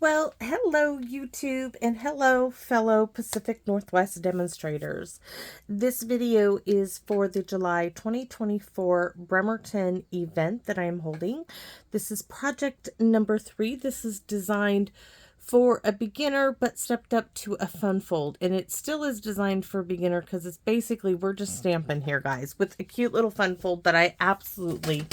Well, hello YouTube and hello fellow Pacific Northwest demonstrators. This video is for the July 2024 Bremerton event that I am holding. This is project number 3. This is designed for a beginner but stepped up to a fun fold, and it still is designed for a beginner because it's basically we're just stamping here, guys, with a cute little fun fold that I absolutely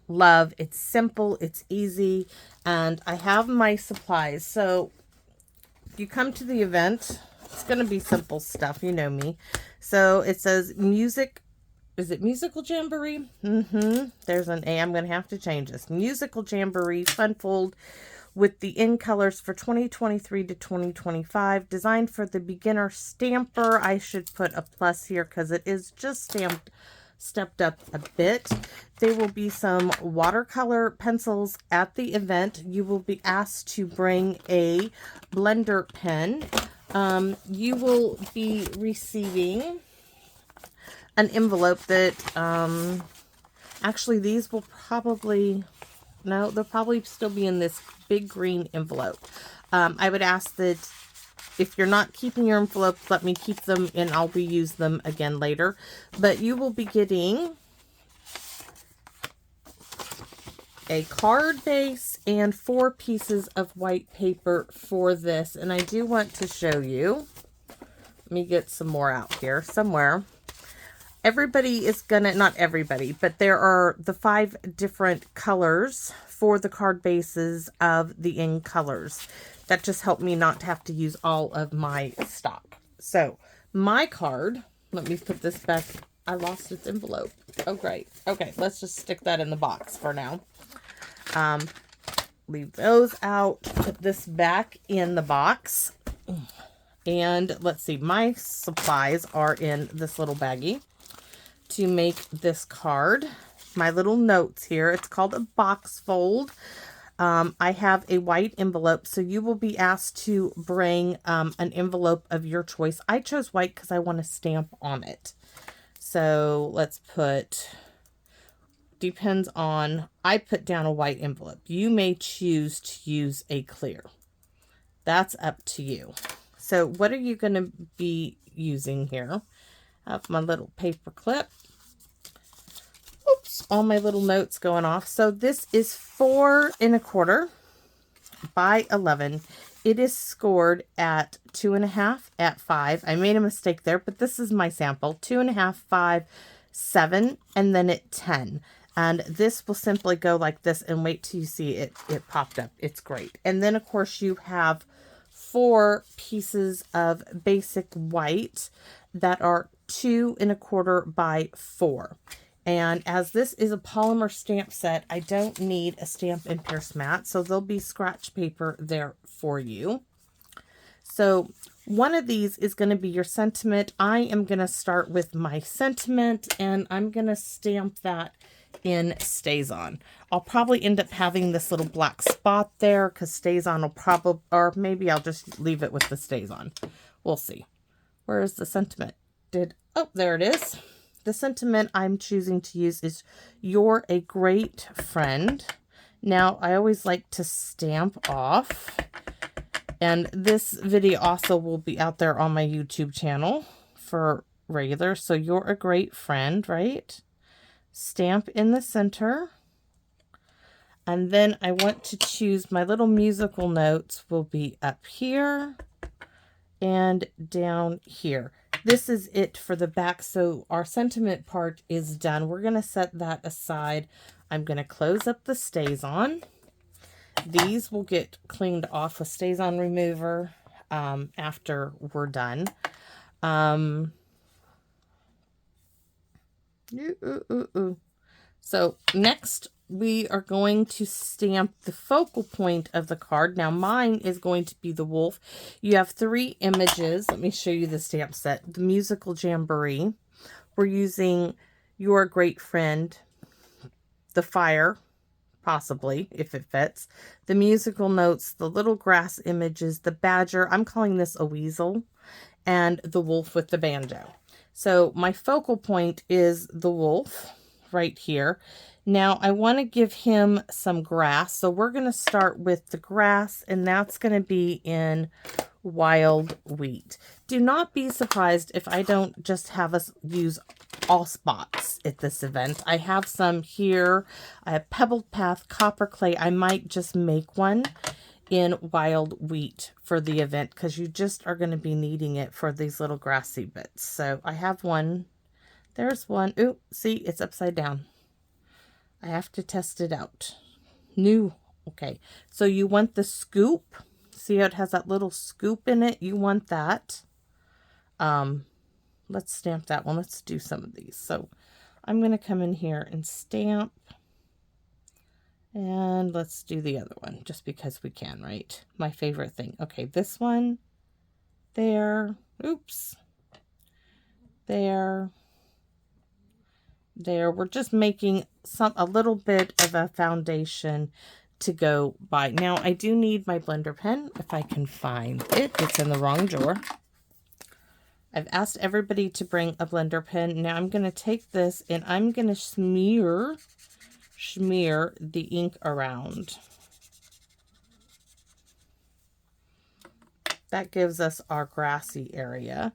love. It's simple, it's easy, and I have my supplies. So you come to the event, it's going to be simple stuff, you know me. So it says music. Is it musical jamboree? There's an A. I'm going to have to change this. Musical jamboree fun fold with the in colors for 2023 to 2025, designed for the beginner stamper. I should put a plus here because it is just stepped up a bit. There will be some watercolor pencils at the event. You will be asked to bring a blender pen. You will be receiving an envelope that actually these will probably, no, they'll probably still be in this big green envelope. I would ask that if you're not keeping your envelopes, let me keep them and I'll reuse them again later. But you will be getting a card base and 4 pieces of white paper for this. And I do want to show you. Let me get some more out here somewhere. Everybody is gonna, not everybody, but there are the 5 different colors for the card bases of the in colors. That just helped me not to have to use all of my stock. So my card, let me put this back. I lost its envelope. Oh, great. Okay, let's just stick that in the box for now. Leave those out. Put this back in the box. And let's see, my supplies are in this little baggie to make this card. My little notes here. It's called a box fold. I have a white envelope, so you will be asked to bring an envelope of your choice. I chose white because I want to stamp on it. So let's put, depends on, I put down a white envelope. You may choose to use a clear. That's up to you. So what are you going to be using here? I have my little paper clip. Oops, all my little notes going off. So this is 4 1/4 by 11. It is scored at 2.5 at 5. I made a mistake there, but this is my sample. 2.5, 5, 7, and then at 10. And this will simply go like this, and wait till you see it popped up. It's great. And then of course you have 4 pieces of basic white that are 2 1/4 by 4. And as this is a polymer stamp set, I don't need a stamp and pierce mat, so there'll be scratch paper there for you. So one of these is going to be your sentiment. I am going to start with my sentiment, and I'm going to stamp that in StazOn. I'll probably end up having this little black spot there because StazOn will probably, or maybe I'll just leave it with the StazOn. We'll see. Where is the sentiment? Oh, there it is. The sentiment I'm choosing to use is "You're a great friend." Now, I always like to stamp off. And this video also will be out there on my YouTube channel for regular. So you're a great friend, right? Stamp in the center. And then I want to choose my little musical notes will be up here and down here. This is it for the back. So our sentiment part is done. We're going to set that aside. I'm going to close up the StazOn. These will get cleaned off with StazOn remover after we're done. So next we are going to stamp the focal point of the card. Now mine is going to be the wolf. You have 3 images. Let me show you the stamp set. The musical jamboree. We're using "You're a great friend," the fire, possibly, if it fits, the musical notes, the little grass images, the badger, I'm calling this a weasel, and the wolf with the banjo. So my focal point is the wolf right here. Now I want to give him some grass. So we're going to start with the grass, and that's going to be in wild wheat. Do not be surprised if I don't just have us use all spots at this event. I have some here. I have pebbled path, copper clay. I might just make one in wild wheat for the event because you just are going to be needing it for these little grassy bits. So I have one. There's one. Ooh, see, it's upside down. I have to test it out. New. Okay. So you want the scoop. See how it has that little scoop in it? You want that. Let's stamp that one. Let's do some of these. So I'm going to come in here and stamp. And let's do the other one just because we can, right? My favorite thing. Okay, this one. There. Oops. There. There. We're just making a little bit of a foundation to go by. Now, I do need my blender pen if I can find it. It's in the wrong drawer. I've asked everybody to bring a blender pen. Now I'm going to take this and I'm going to smear the ink around. That gives us our grassy area.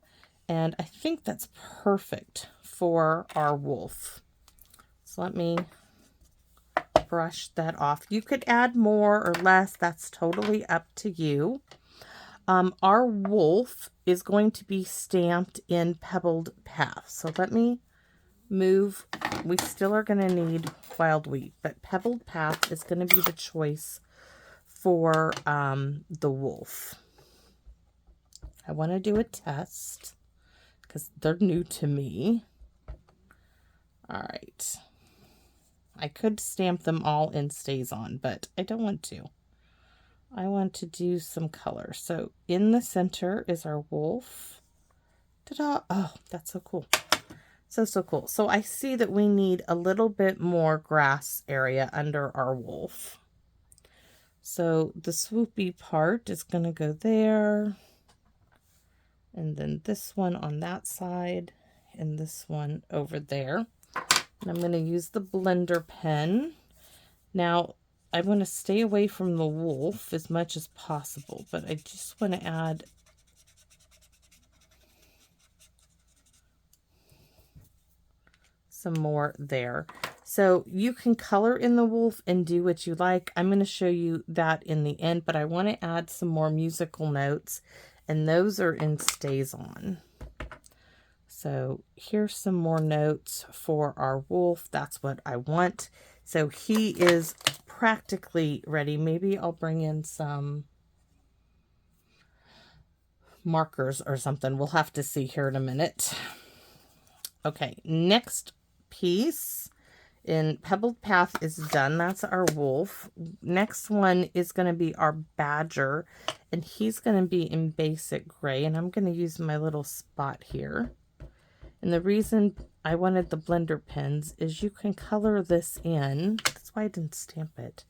And I think that's perfect for our wolf. So let me brush that off. You could add more or less. That's totally up to you. Our wolf is going to be stamped in pebbled path. So let me move. We still are going to need wild wheat, but pebbled path is going to be the choice for the wolf. I want to do a test because they're new to me. All right. I could stamp them all in Stays On, but I don't want to. I want to do some color. So in the center is our wolf. Ta-da! Oh, that's so cool. So cool. So I see that we need a little bit more grass area under our wolf. So the swoopy part is going to go there. And then this one on that side. And this one over there. And I'm going to use the blender pen. Now, I want to stay away from the wolf as much as possible, but I just want to add some more there. So you can color in the wolf and do what you like. I'm going to show you that in the end, but I want to add some more musical notes, and those are in Stays On. So here's some more notes for our wolf. That's what I want. So he is practically ready. Maybe I'll bring in some markers or something. We'll have to see here in a minute. Okay, next piece in Pebbled Path is done. That's our wolf. Next one is going to be our badger, and he's going to be in basic gray, and I'm going to use my little spot here. And the reason I wanted the blender pens is you can color this in. That's why I didn't stamp it.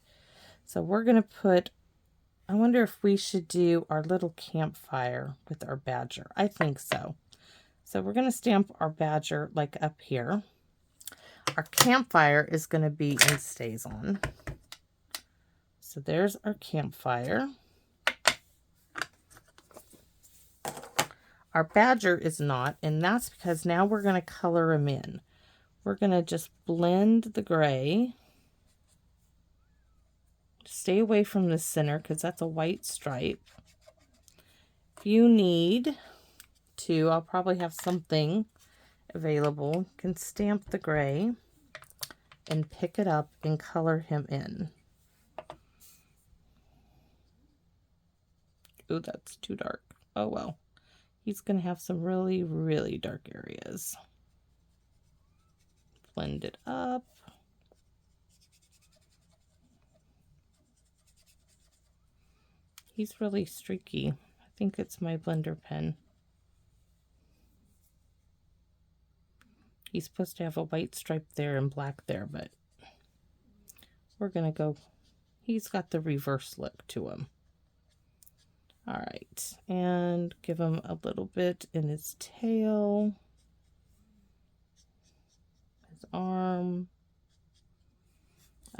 So we're going to put, I wonder if we should do our little campfire with our badger. I think so. So we're going to stamp our badger like up here. Our campfire is going to be in Stays On. So there's our campfire. Our badger is not, and that's because now we're going to color him in. We're going to just blend the gray. Stay away from the center because that's a white stripe. If you need to, I'll probably have something available. You can stamp the gray and pick it up and color him in. Oh, that's too dark. Oh, well. He's going to have some really, really dark areas. Blend it up. He's really streaky. I think it's my blender pen. He's supposed to have a white stripe there and black there, but we're going to go. He's got the reverse look to him. All right, and give him a little bit in his tail, his arm.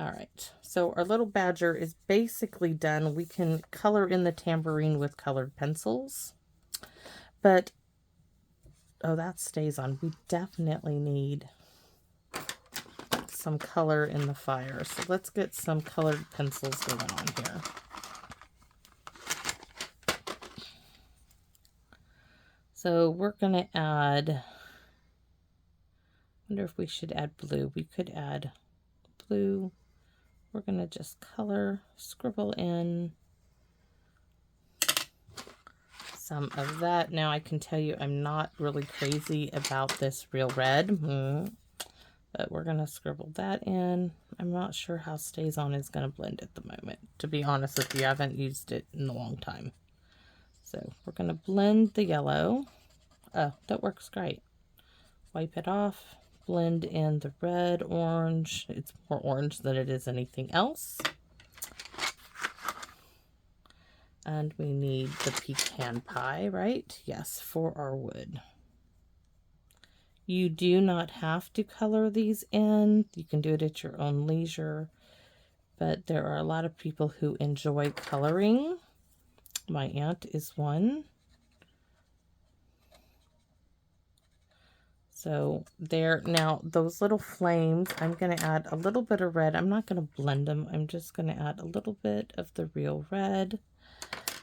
All right, so our little badger is basically done. We can color in the tambourine with colored pencils, but oh, that stays on. We definitely need some color in the fire. So let's get some colored pencils going on here. So we're going to add, I wonder if we should add blue. We could add blue. We're going to just color, scribble in some of that. Now I can tell you I'm not really crazy about this real red, but we're going to scribble that in. I'm not sure how Stays On is going to blend at the moment. To be honest with you, I haven't used it in a long time. So we're going to blend the yellow. Oh, that works great. Wipe it off. Blend in the red, orange. It's more orange than it is anything else. And we need the pecan pie, right? Yes, for our wood. You do not have to color these in. You can do it at your own leisure. But there are a lot of people who enjoy coloring. My aunt is one. So there, now those little flames, I'm going to add a little bit of red. I'm not going to blend them. I'm just going to add a little bit of the real red.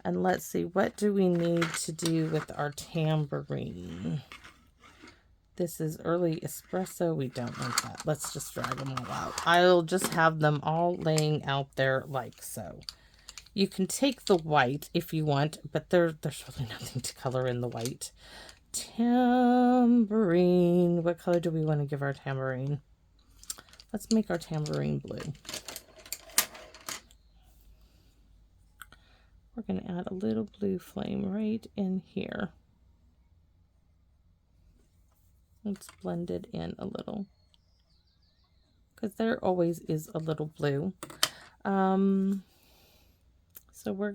And let's see, what do we need to do with our tambourine? This is early espresso. We don't need that. Let's just drag them all out. I'll just have them all laying out there like so. You can take the white if you want, but there's really nothing to color in the white. Tambourine. What color do we want to give our tambourine? Let's make our tambourine blue. We're going to add a little blue flame right in here. Let's blend it in a little, because there always is a little blue. So we're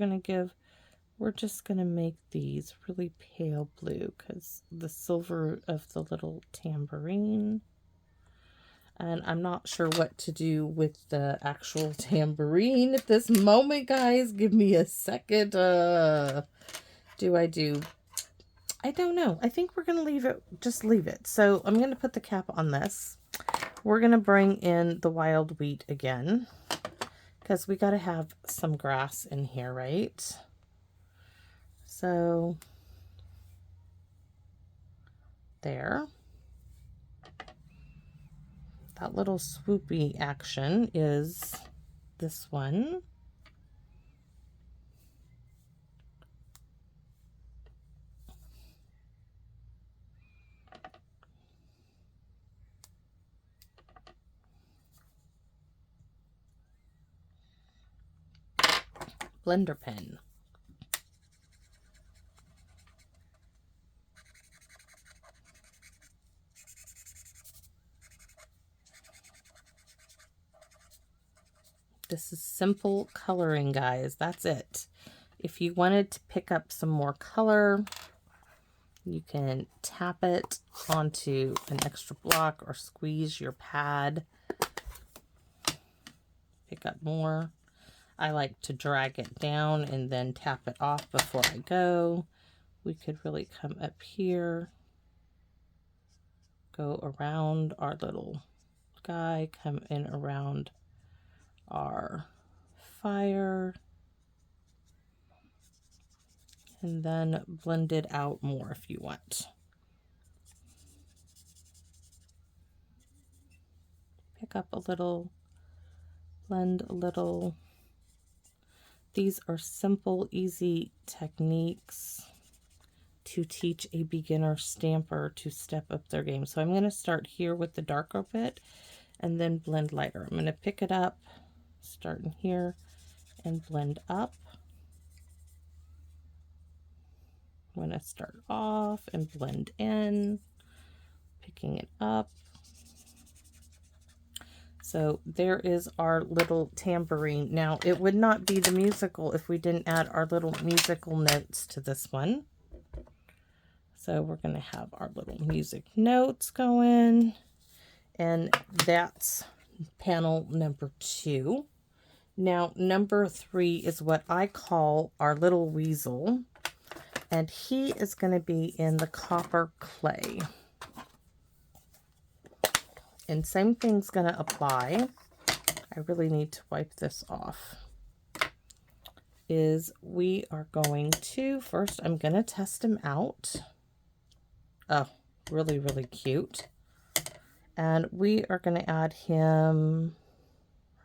just going to make these really pale blue, because the silver of the little tambourine. And I'm not sure what to do with the actual tambourine at this moment, guys. Give me a second. I don't know. I think we're going to leave it, just leave it. So I'm going to put the cap on this. We're going to bring in the wild wheat again, because we got to have some grass in here, right? So there. That little swoopy action is this one. Blender pen. This is simple coloring, guys. That's it. If you wanted to pick up some more color, you can tap it onto an extra block or squeeze your pad. Pick up more. I like to drag it down and then tap it off before I go. We could really come up here, go around our little guy, come in around our fire, and then blend it out more if you want. Pick up a little, blend a little. These are simple, easy techniques to teach a beginner stamper to step up their game. So I'm going to start here with the darker bit and then blend lighter. I'm going to pick it up, start in here, and blend up. I'm going to start off and blend in, picking it up. So there is our little tambourine. Now, it would not be the musical if we didn't add our little musical notes to this one. So we're going to have our little music notes going. And that's panel number 2. Now, number 3 is what I call our little weasel, and he is going to be in the copper clay. And same thing's going to apply. I really need to wipe this off. Is we are going to, first I'm going to test him out. Oh, really, really cute. And we are going to add him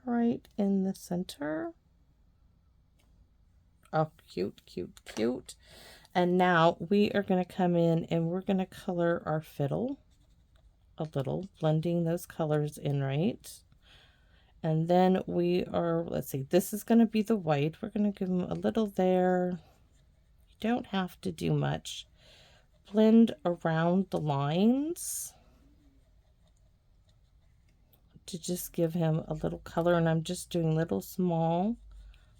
right in the center. Oh, cute, cute, cute. And now we are going to come in and we're going to color our fiddle a little, blending those colors in right. And then we are, let's see, this is going to be the white. We're going to give him a little there. You don't have to do much. Blend around the lines to just give him a little color, and I'm just doing little small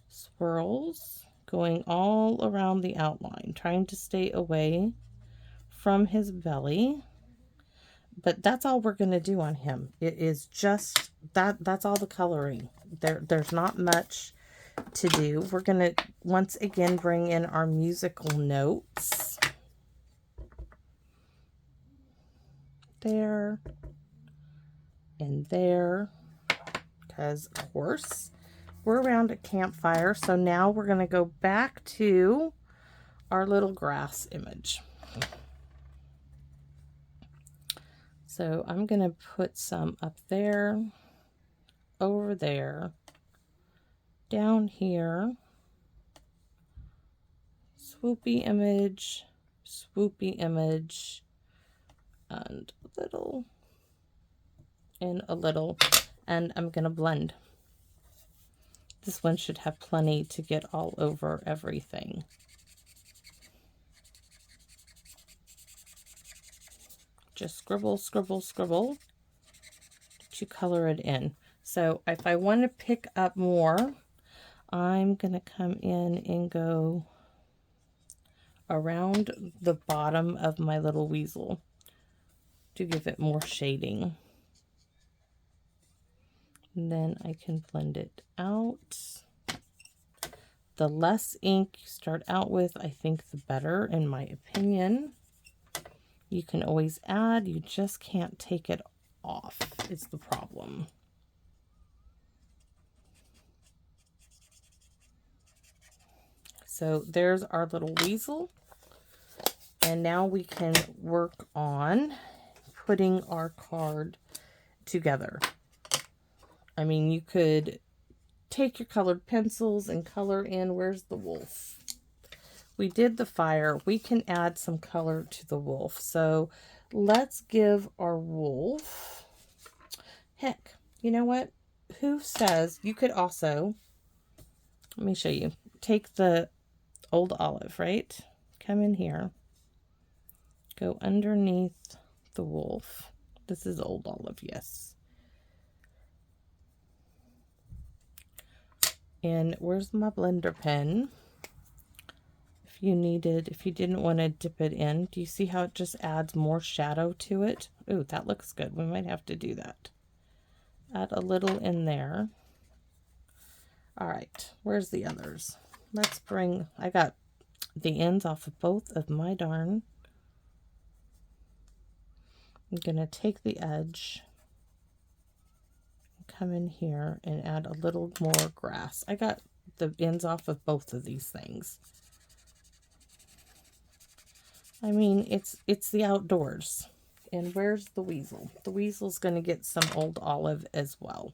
swirls going all around the outline, trying to stay away from his belly. But that's all we're going to do on him. It is just that's all the coloring. There's not much to do. We're going to once again bring in our musical notes. There and there, because of course we're around a campfire. So now we're going to go back to our little grass image. So I'm going to put some up there, over there, down here, swoopy image, and a little, and a little, and I'm going to blend. This one should have plenty to get all over everything. Just scribble, scribble, scribble to color it in. So if I want to pick up more, I'm going to come in and go around the bottom of my little weasel to give it more shading. And then I can blend it out. The less ink you start out with, I think the better, in my opinion. You can always add, you just can't take it off, is the problem. So there's our little weasel. And now we can work on putting our card together. I mean, you could take your colored pencils and color in, where's the wolf? We did the fire. We can add some color to the wolf. So let's give our wolf, heck, you know what? Who says you could also, let me show you, take the old olive, right? Come in here, go underneath the wolf. This is old olive, yes. And where's my blender pen? If you didn't want to dip it in, do you see how it just adds more shadow to it? Ooh, that looks good. We might have to do that. Add a little in there. All right, where's the others? Let's bring, I got the ends off of both of my darn. I'm gonna take the edge, come in here and add a little more grass. I got the ends off of both of these things. I mean, it's the outdoors. And where's the weasel? The weasel's going to get some old olive as well.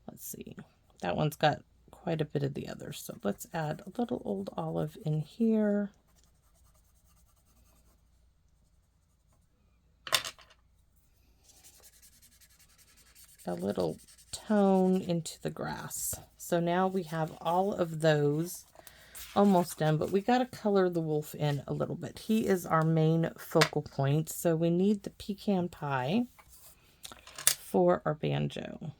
Let's see. That one's got quite a bit of the others. So let's add a little old olive in here. A little tone into the grass. So now we have all of those almost done, but we got to color the wolf in a little bit. He is our main focal point, so we need the pecan pie for our banjo.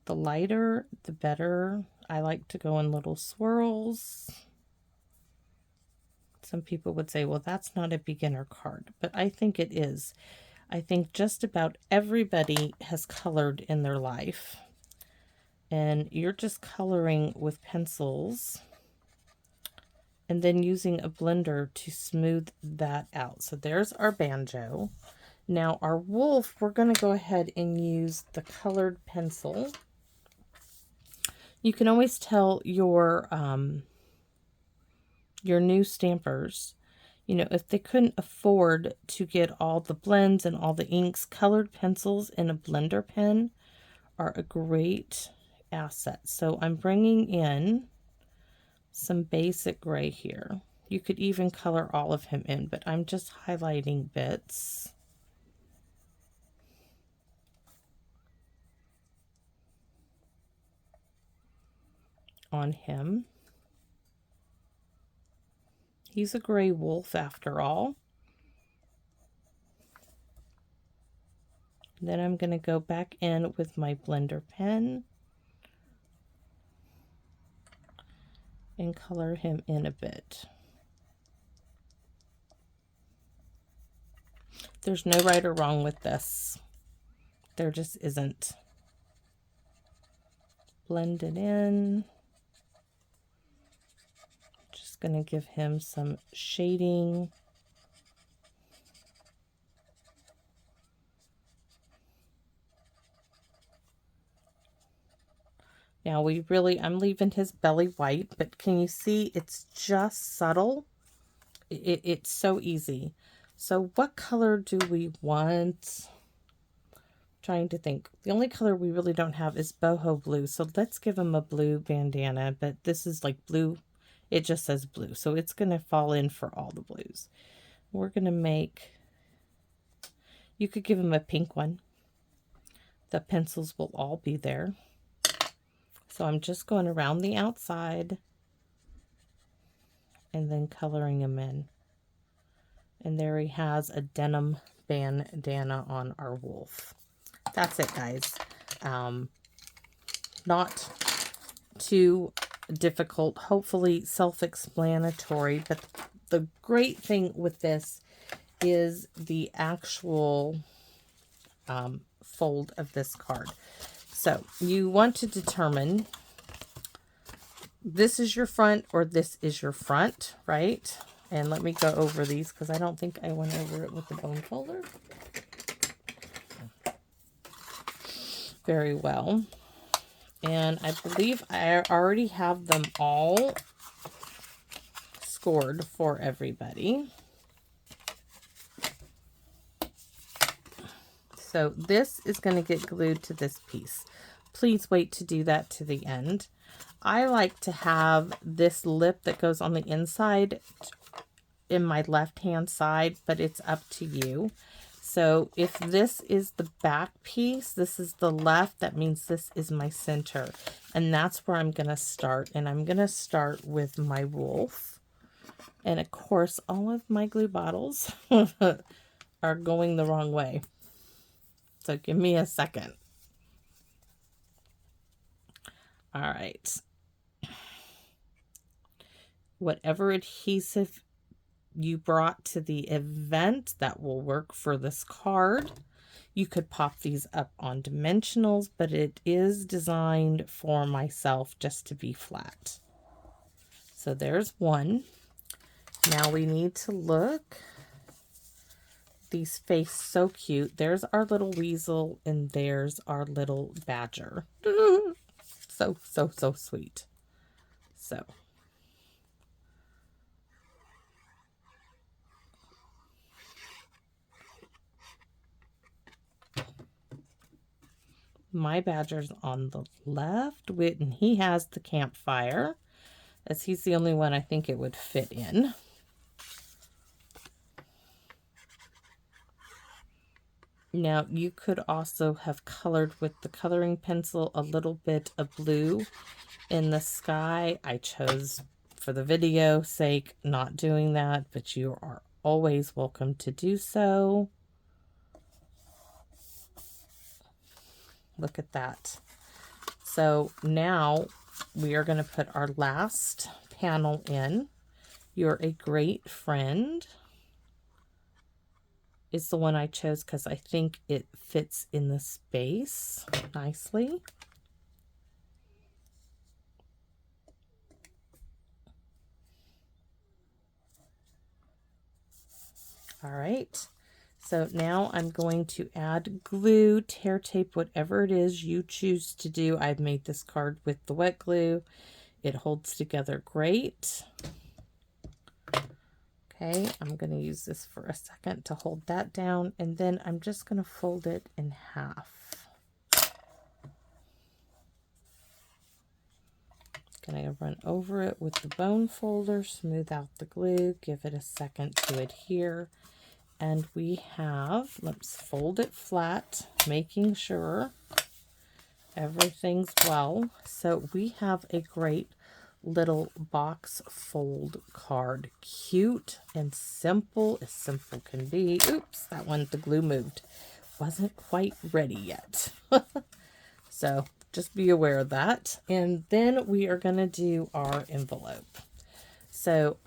The lighter, the better. I like to go in little swirls. Some people would say, well, that's not a beginner card, but I think it is. I think just about everybody has colored in their life. And you're just coloring with pencils and then using a blender to smooth that out. So there's our banjo. Now our wolf, we're going to go ahead and use the colored pencil. You can always tell your new stampers, you know, if they couldn't afford to get all the blends and all the inks, colored pencils in a blender pen are a great asset. So I'm bringing in some basic gray here. You could even color all of him in, but I'm just highlighting bits. On him. He's a gray wolf after all. Then I'm going to go back in with my blender pen and color him in a bit. There's no right or wrong with this. There just isn't. Blend it in. Just going to give him some shading. Now I'm leaving his belly white, but can you see it's just subtle? It's so easy. So what color do we want? Trying to think. The only color we really don't have is boho blue. So let's give him a blue bandana, but this is like blue. It just says blue. So it's going to fall in for all the blues. We're going to make, you could give him a pink one. The pencils will all be there. So I'm just going around the outside and then coloring him in. And there he has a denim bandana on our wolf. That's it, guys. Not too difficult, hopefully self-explanatory, but the great thing with this is the actual fold of this card. So you want to determine this is your front or this is your front, right? And let me go over these because I don't think I went over it with the bone folder very well. And I believe I already have them all scored for everybody. So this is going to get glued to this piece. Please wait to do that to the end. I like to have this lip that goes on the inside in my left hand side, but it's up to you. So if this is the back piece, this is the left, that means this is my center. And that's where I'm going to start. And I'm going to start with my wolf. And of course, all of my glue bottles are going the wrong way. So give me a second. All right. Whatever adhesive you brought to the event, that will work for this card. You could pop these up on dimensionals, but it is designed for myself just to be flat. So there's one. Now we need to look. These face so cute. There's our little weasel and there's our little badger. So sweet. So my badger's on the left, and he has the campfire, as he's the only one I think it would fit in. Now, you could also have colored with the coloring pencil a little bit of blue in the sky. I chose, for the video sake, not doing that, but you are always welcome to do so. Look at that. So now we are going to put our last panel in. You're a great friend. is the one I chose because I think it fits in the space nicely. All right. So now I'm going to add glue, tear tape, whatever it is you choose to do. I've made this card with the wet glue. It holds together great. Okay, I'm going to use this for a second to hold that down, and then I'm just going to fold it in half. Going to run over it with the bone folder, smooth out the glue, give it a second to adhere. And we have, let's fold it flat, making sure everything's well. So we have a great little box fold card. Cute and simple as simple can be. Oops, that one, the glue moved. Wasn't quite ready yet. So just be aware of that. And then we are going to do our envelope. So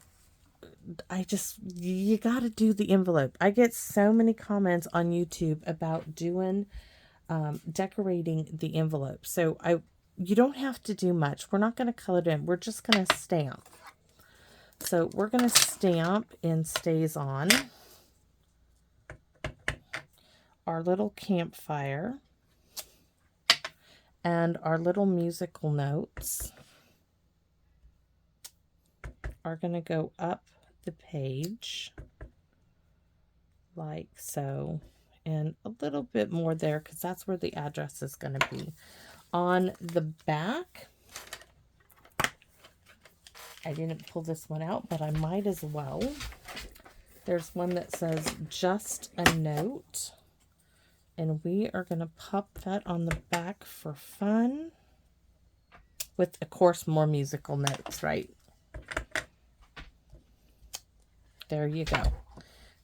you got to do the envelope. I get so many comments on YouTube about doing, decorating the envelope. So you don't have to do much. We're not going to color it in. We're just going to stamp. So we're going to stamp in Stays On our little campfire and our little musical notes are going to go up the page like so, and a little bit more there because that's where the address is going to be. On the back, I didn't pull this one out, but I might as well. There's one that says just a note, and we are going to pop that on the back for fun with, of course, more musical notes, right? There you go.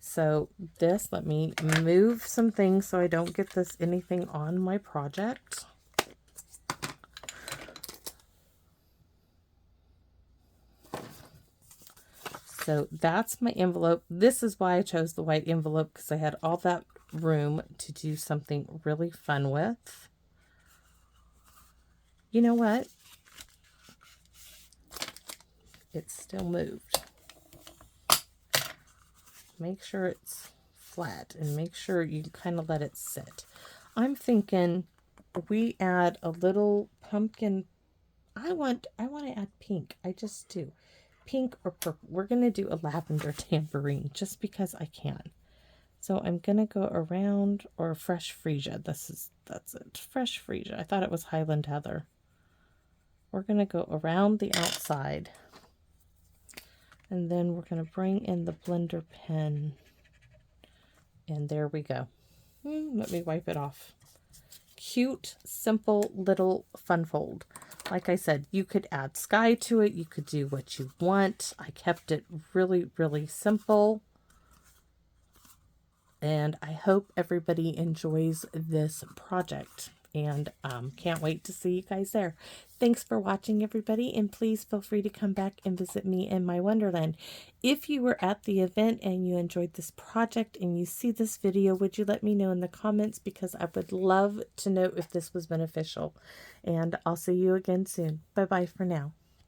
So this, let me move some things so I don't get anything on my project. So that's my envelope. This is why I chose the white envelope, because I had all that room to do something really fun with. You know what? It's still moved. Make sure it's flat and make sure you kind of let it sit. I'm thinking we add a little pumpkin. I want to add pink. I just do. Pink or purple. We're going to do a lavender tambourine just because I can. So I'm going to go around, or fresh freesia. That's it. Fresh freesia. I thought it was Highland Heather. We're going to go around the outside. And then we're going to bring in the blender pen. And there we go. Let me wipe it off. Cute, simple, little fun fold. Like I said, you could add sky to it. You could do what you want. I kept it really, really simple. And I hope everybody enjoys this project. And can't wait to see you guys there. Thanks for watching, everybody, and please feel free to come back and visit me in my wonderland. If you were at the event and you enjoyed this project and you see this video, would you let me know in the comments, because I would love to know if this was beneficial. And I'll see you again soon. Bye-bye for now.